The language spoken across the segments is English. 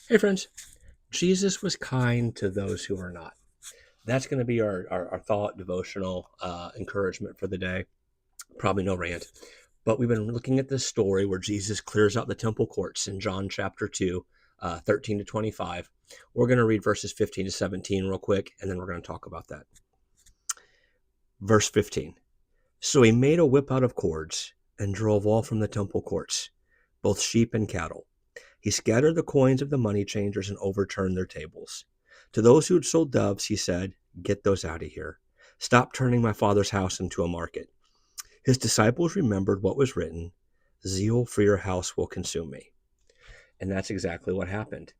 Hey, friends. Jesus was kind to those who are not. That's going to be our thought, devotional encouragement for the day. Probably no rant. But we've been looking at this story where Jesus clears out the temple courts in John chapter 2, 13 to 25. We're going to read verses 15 to 17 real quick, and then we're going to talk about that. Verse 15. So he made a whip out of cords and drove all from the temple courts, both sheep and cattle. He scattered the coins of the money changers and overturned their tables. To those who had sold doves, he said, "Get those out of here. Stop turning my father's house into a market." His disciples remembered what was written, "Zeal for your house will consume me." And that's exactly what happened.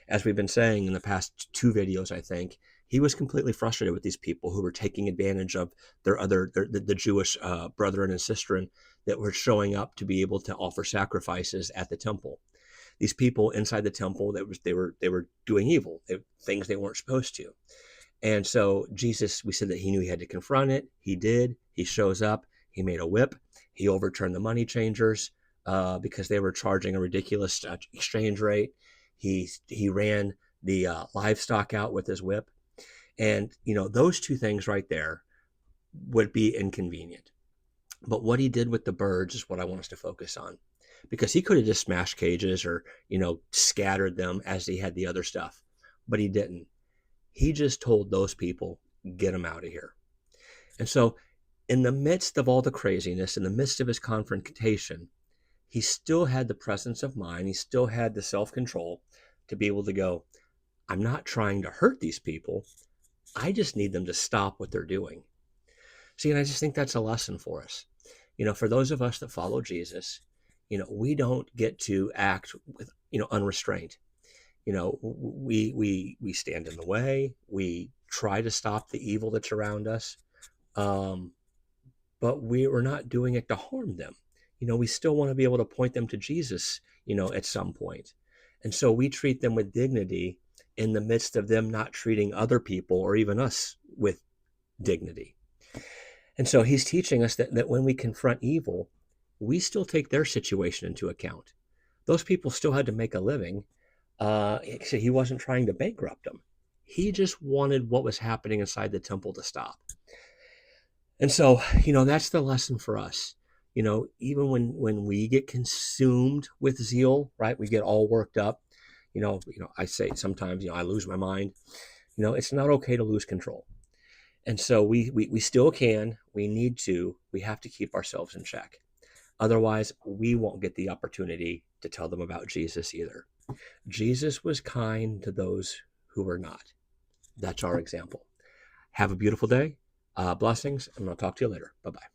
As we've been saying in the past two videos, I think, he was completely frustrated with these people who were taking advantage of the Jewish brethren and sisterin that were showing up to be able to offer sacrifices at the temple. These people inside the temple they were doing evil, things they weren't supposed to. And so Jesus, we said that he knew he had to confront it. He did. He shows up. He made a whip. He overturned the money changers because they were charging a ridiculous exchange rate. He ran the livestock out with his whip. And, those two things right there would be inconvenient. But what he did with the birds is what I want us to focus on, because he could have just smashed cages or, scattered them as he had the other stuff, but he didn't. He just told those people, "Get them out of here." And so in the midst of all the craziness, in the midst of his confrontation, he still had the presence of mind. He still had the self-control to be able to go, "I'm not trying to hurt these people. I just need them to stop what they're doing." See, and I just think that's a lesson for us. For those of us that follow Jesus, we don't get to act with, unrestrained. We stand in the way. We try to stop the evil that's around us, but we're not doing it to harm them. We still want to be able to point them to Jesus, at some point. And so we treat them with dignity in the midst of them not treating other people or even us with dignity. And so he's teaching us that when we confront evil, we still take their situation into account. Those people still had to make a living. He wasn't trying to bankrupt them. He just wanted what was happening inside the temple to stop. And so, that's the lesson for us. Even when we get consumed with zeal, right? We get all worked up. I say sometimes, I lose my mind. It's not okay to lose control. And so we still can, we have to keep ourselves in check. Otherwise, we won't get the opportunity to tell them about Jesus either. Jesus was kind to those who were not. That's our example. Have a beautiful day. Blessings, and I'll talk to you later. Bye-bye.